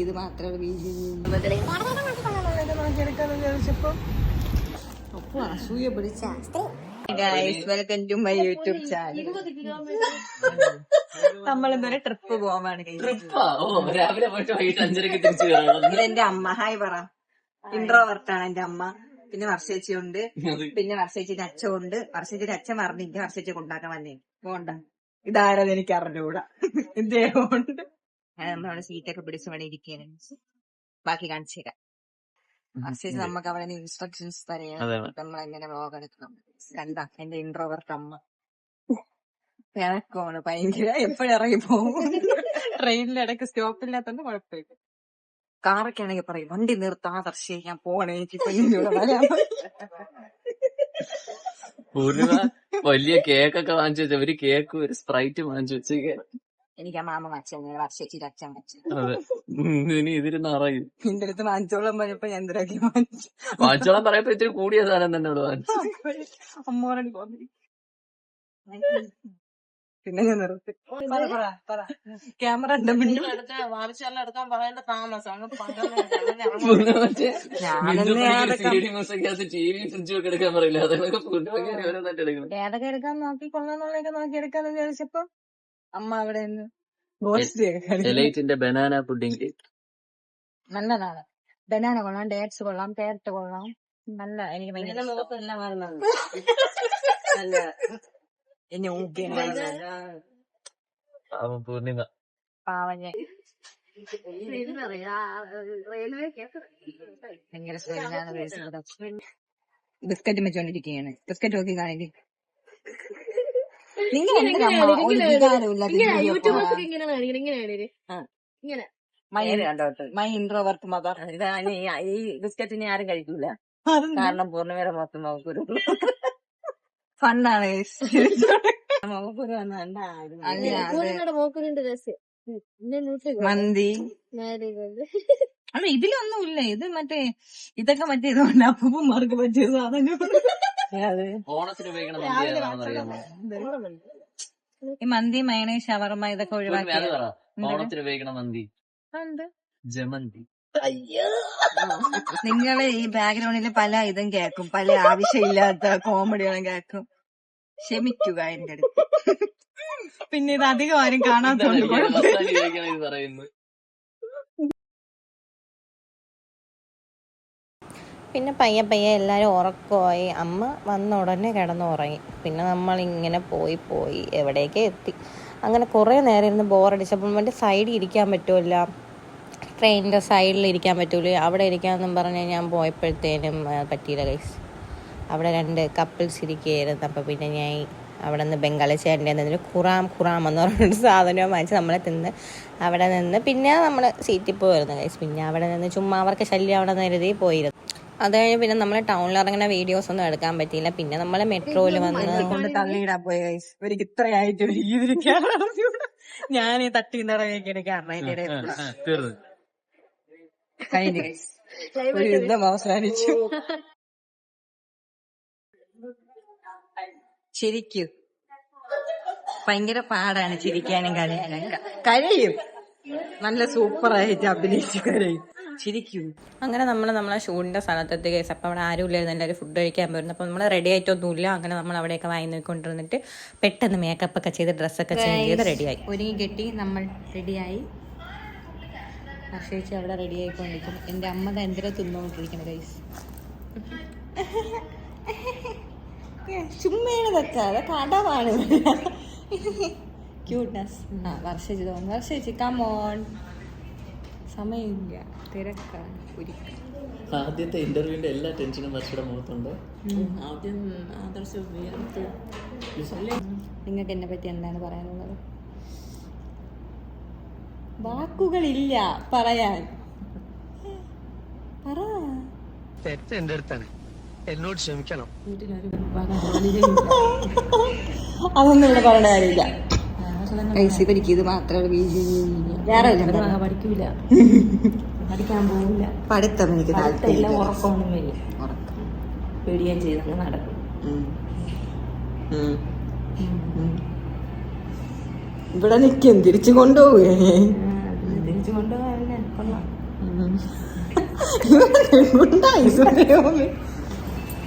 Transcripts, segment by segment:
ഇത് മാത്രമേ അസൂയ പിടിച്ച welcome to my YouTube channel. നമ്മളിന്നൊരു ട്രിപ്പ് പോവാണ്. ഇതെന്റെ അമ്മ. ഹായ് പറ. ഇൻട്രോവർട്ടാണ് എന്റെ അമ്മ. പിന്നെ വർഷേച്ചിയുണ്ട്. പിന്നെ വർഷേച്ചിന്റെ അച്ഛനുണ്ട്. വർഷേച്ചിന്റെ അച്ഛൻ പറഞ്ഞിട്ട് വർഷേച്ചി കൊണ്ടാക്കാൻ വന്നേ പോണ്ട. ഇതാരത് എനിക്ക് അറിഞ്ഞൂടാ. ഇദ്ദേഹമുണ്ട്. നമ്മളവിടെ സീറ്റൊക്കെ പിടിച്ച് അവിടെ ഇരിക്കുകയാണ്. ബാക്കി കാണിച്ചു തരാം. വർഷേച്ചി നമുക്ക് അവിടെ ഇൻസ്ട്രക്ഷൻസ് പറയാം നമ്മളെങ്ങനെ വ്ലോഗ് എടുക്കണം. കണ്ടാ എന്റെ ഇൻട്രോവർട്ട് അമ്മ ഇറക്കമാണ് ഭയങ്കര. എപ്പോഴിറങ്ങി പോകും. ട്രെയിനിന്റെ ഇടയ്ക്ക് സ്റ്റോപ്പില്ലാത്തോണ്ട് കുഴപ്പമില്ല. കാറൊക്കെ ആണെങ്കിൽ പറയും വണ്ടി നിർത്താ ദർശേ ഞാൻ പോണേ പൂർണിമ വലിയ കേക്കൊക്കെ വാങ്ങിച്ചു വെച്ച ഒരു കേക്ക് ഒരു സ്പ്രൈറ്റ് വാങ്ങിച്ചു വെച്ചേക്ക. എനിക്ക് ആ മാമ വാങ്ങിച്ചു വർഷേച്ചിന്റെ അച്ഛൻ വാങ്ങിച്ചു. അതെ ഇനി ഇതിരുന്ന് അറിയും. നിന്റെ അടുത്ത് വാങ്ങിച്ചോളം പറഞ്ഞപ്പോ ഞാൻ എന്തിനാക്കി വാങ്ങിച്ചു. വാങ്ങിച്ചോളം പറയപ്പോ ഇത്തിരി കൂടിയ സാധനം തന്നെ ഇവിടെ വാങ്ങിച്ചു. അമ്മോറടി പോന്നി. പിന്നെ ഞാൻ നിർത്തി. ക്യാമറ ഉണ്ട് എടുക്കാൻ പറയേണ്ട താമസം. എടുക്കാൻ പറയില്ല. ഏതൊക്കെ എടുക്കാൻ നോക്കിക്കൊള്ളാന്നുള്ളതൊക്കെ നോക്കി എടുക്കാന്ന് വിചാരിച്ചപ്പോ അമ്മ അവിടെ നിന്ന് എലൈറ്റിന്റെ ബനാന പുഡിംഗ് കേക്ക് നല്ലതാണ്. ബനാന കൊള്ളാം, ഡേറ്റ്സ് കൊള്ളാം, കാരറ്റ് കൊള്ളാം. നല്ല എനിക്ക് ഭയങ്കര പൂർണിമ പാവഞ്ഞ ഭയങ്കര സ്മെല്ലാണ്. ബിസ്ക്കറ്റ് വെച്ചോണ്ടിരിക്കുകയാണ്. ബിസ്ക്കറ്റ് നോക്കി കാണിക്കും. നിങ്ങൾ മൈ ഇൻട്രോവർട്ട് മദർ. ഈ ബിസ്ക്കറ്റിനെ ആരും കഴിക്കൂല. കാരണം പൂർണ്ണിമയുടെ മൊത്തം മുഖക്കുരു ഫണ്ടാണ്. മുഖക്കുരു മന്തി അല്ല ഇതിലൊന്നുമില്ല. ഇത് മറ്റേ ഇതൊക്കെ മറ്റേ ഇതുകൊണ്ട് അപ്പൂപ്പന്മാർക്ക് പറ്റിയ സാധനം. ഈ മന്തി മയണൈസ് ഷവർമ ഇതൊക്കെ ഒഴിവാക്കി ഓണത്തിന് ഉപയോഗിക്കണ മന്തി ജമന്തി. നിങ്ങള് ഈ ബാക്ക്ഗ്രൗണ്ടില് പല ഇതും കേൾക്കും, പല ആവശ്യമില്ലാത്ത കോമഡികളും കേൾക്കും. ക്ഷമിക്കുക എന്റെ അടുത്ത്. പിന്നെ ഇത് അധികം ആരും കാണാത്തോണ്ട് പറയുന്നു. പിന്നെ പയ്യെ പയ്യെ എല്ലാവരും ഉറക്കമായി. അമ്മ വന്ന ഉടനെ കിടന്നുറങ്ങി. പിന്നെ നമ്മളിങ്ങനെ പോയി എവിടേക്ക് എത്തി. അങ്ങനെ കുറേ നേരം ഇരുന്ന് ബോറടിച്ചപ്പോൾ വേണ്ടി സൈഡിൽ ഇരിക്കാൻ പറ്റുമല്ല, ട്രെയിനിൻ്റെ സൈഡിൽ ഇരിക്കാൻ പറ്റൂല. അവിടെ ഇരിക്കാമെന്നും പറഞ്ഞ് ഞാൻ പോയപ്പോഴത്തേനും പറ്റിയില്ല ഗൈസ്. അവിടെ 2 കപ്പിൾസ് ഇരിക്കുകയായിരുന്നു. അപ്പോൾ പിന്നെ ഞാൻ അവിടെ നിന്ന് ബംഗാളി ചേട്ടൻ്റെ നിന്ന് ഖുറാം എന്ന് പറഞ്ഞൊരു സാധനം വാങ്ങിച്ച് നമ്മളെ തിന്ന് അവിടെ നിന്ന് പിന്നെ നമ്മൾ സീറ്റിൽ പോയിരുന്നു ഗൈസ്. പിന്നെ അവിടെ നിന്ന് ചുമ്മാ അവർക്ക് ശല്യം അവിടെ കരുതി പോയിരുന്നു. അത് കഴിഞ്ഞ് പിന്നെ നമ്മൾ ടൗണിൽ ഇറങ്ങുന്ന വീഡിയോസ് ഒന്നും എടുക്കാൻ പറ്റിയില്ല. പിന്നെ നമ്മൾ മെട്രോയിൽ വന്ന് തള്ളിയിടാൻ പോയി ഗൈസ്. ഇവർക്ക് ഇത്രയായിട്ട് ഞാൻ ഈ തട്ടിന്നടയൊക്കെ കാരണം കഴിഞ്ഞു ഗൈസ്. ഒരു യുദ്ധം അവസാനിച്ചു. ചിരിക്കൂ. ഭയങ്കര പാടാണ് ചിരിക്കാനും കരയാനും. കരയും നല്ല സൂപ്പറായിട്ട് അഭിനയിച്ച് കരയും. ചിരിക്കൂ. അങ്ങനെ നമ്മളെ ഷൂട്ടിന്റെ സ്ഥലത്തെത്തി ഗൈസ്. അപ്പം അവിടെ ആരും ഇല്ലായിരുന്നു, എല്ലാവരും ഫുഡ് കഴിക്കാൻ പോയിരുന്നു. അപ്പം നമ്മൾ റെഡി ആയിട്ടൊന്നുമില്ല. അങ്ങനെ നമ്മൾ അവിടെയൊക്കെ വാങ്ങി നോക്കിക്കൊണ്ടിരുന്നിട്ട് പെട്ടെന്ന് മേക്കപ്പ് ഒക്കെ ചെയ്ത് ഡ്രസ്സൊക്കെ ചേഞ്ച് ചെയ്ത് റെഡിയായി. ഒരുങ്ങി കെട്ടി നമ്മൾ റെഡിയായി. വർഷേച്ചി അവിടെ റെഡി ആയിക്കൊണ്ടിരിക്കും. എൻ്റെ അമ്മ എന്തിനാ തിന്നോണ്ടിരിക്കണം ഗൈസ്. ചുമ്മയാണ് വെക്കാതെ കടവാണ് ക്യൂട്ട്നെസ്. വർഷേച്ചി തോന്നുന്നു. വർഷേച്ചി കമോൺ. സമയമില്ല, തിരക്കാണ്. ആദ്യത്തെ ഇന്റർവ്യൂവിന്റെ എല്ലാ ടെൻഷനും വർഷയുടെ മുഖത്തുണ്ട്. ആദ്യം ആദർശ നിങ്ങൾക്ക് എന്നെ പറ്റി എന്താണ് പറയാനുള്ളത്? വാക്കുകളില്ല പറയാൻ. പറ. തെറ്റ് എന്റെ അടുത്താണ്, എന്നോട് ക്ഷമിക്കണം. അതൊന്നും ഇവിടെ പറയേണ്ട കാര്യമില്ല. ഇത് മാത്രമേ വേറെ പഠിക്കൂല, പഠിക്കാൻ പോവില്ല. പഠിത്തം എനിക്ക് താല്പര്യം. ഉറക്കമൊന്നും വരില്ല. പേടിയാൻ ചെയ്തങ്ങ് നടക്കും. ഇവിടെ നിൽക്കും, തിരിച്ചു കൊണ്ടുപോവുകയെ. പിടിച്ചു കൊണ്ടുപോകാൻ കൊള്ളാം.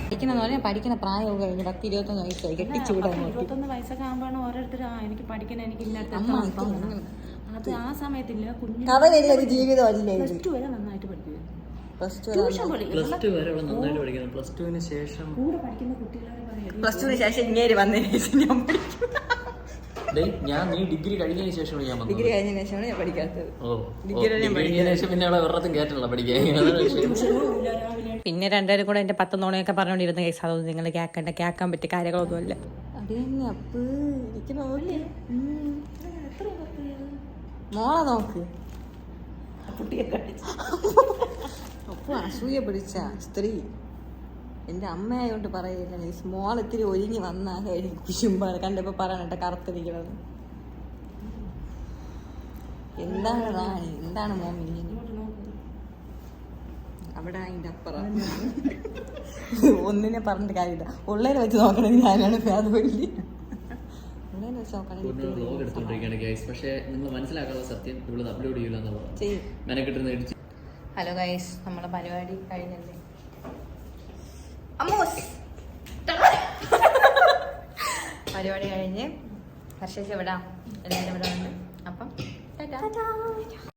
പഠിക്കണമെന്ന് പറഞ്ഞാൽ പഠിക്കുന്ന പ്രായമൊക്കെ കഴിഞ്ഞ് 10-21 വയസ്സായി കെട്ടിച്ചുകൂടാൻ 21 വയസ്സൊക്കെ ആകുമ്പോഴാണ് ഓരോരുത്തർ എനിക്ക് പഠിക്കണം, എനിക്ക് അത് ആ സമയത്തില്ല. കുഞ്ഞു കഥയില്ല ഒരു ജീവിതമല്ലേ ഇത്. പ്ലസ് ടു വരെ നന്നായിട്ട് പഠിക്കുക. പ്ലസ് ടു പ്ലസ് ടു വരെ അവള് നന്നായിട്ട് പഠിക്കണം. പ്ലസ് ടുവിന് ശേഷം കൂടെ പഠിക്കുന്ന കുട്ടികളെ പറയാം പ്ലസ് ടുവിന് ശേഷം ഇങ്ങേര് വന്നതിന് ശേഷം ഞാൻ പഠിക്കും. നീ ഡിഗ്രി കഴിഞ്ഞതിന് ശേഷമാണ് ഞാൻ വന്നത്. ഡിഗ്രി കഴിഞ്ഞതിന് ശേഷമാണ് ഞാൻ പഠിക്കാത്തത്. ഡിഗ്രി കഴിഞ്ഞതിന് ശേഷം പിന്നെ അവളെ വെറുതെ കയറ്റണല്ലോ പഠിക്കാൻ. അതാണ് വിഷയം. പിന്നെ രണ്ടുപേരും കൂടെ എൻ്റെ 10 നുണയൊക്കെ പറഞ്ഞുകൊണ്ടിരുന്ന കേസ്. അതൊന്നും നിങ്ങൾ കേൾക്കാൻ പറ്റിയ കാര്യങ്ങളൊന്നുമല്ല. അത് തന്നെ അപ്പ് എനിക്ക് നോക്കില്ലേ മോളെ നോക്ക്. അപ്പൊ അസൂയ പിടിച്ച സ്ത്രീ എൻ്റെ അമ്മയായോണ്ട് പറയില്ല. മോൾ ഇത്തിരി ഒരുങ്ങി വന്നാ കുശുമ്പാണ് കണ്ടപ്പോ പറയണ കറുത്തിരിക്കണത്. എന്താണ് റാണി, എന്താണ് മോമിനി അവിടെ അതിന്റെ അപ്പുറം ഒന്നിനെ പറഞ്ഞിട്ട് കാര്യമില്ല. ഉള്ളതിനെ വെച്ച് നോക്കണമെങ്കിൽ ഞാനാണ് അതുപോലെ ഉള്ളതിനെ വെച്ച് നോക്കണമെങ്കിൽ വ്ലോഗ് എടുത്തോണ്ടിരിക്കുകയാണ് ഗൈസ്. പക്ഷെ നിങ്ങൾ മനസ്സിലാക്കാനുള്ള സത്യം ഇവിടെ അപ്ലോഡ് ചെയ്യില്ല എന്നുള്ളതാണ്. മെനക്കെട്ടിരുന്ന് ഇടിച്ച്. ഹലോ ഗൈസ്, നമ്മളെ പരിപാടി കഴിഞ്ഞല്ലേ? പരിപാടി കഴിഞ്ഞ് ഹർഷേച്ചി എവിടാ? എല്ലാവരും ഇവിടെ ഉണ്ട്. അപ്പം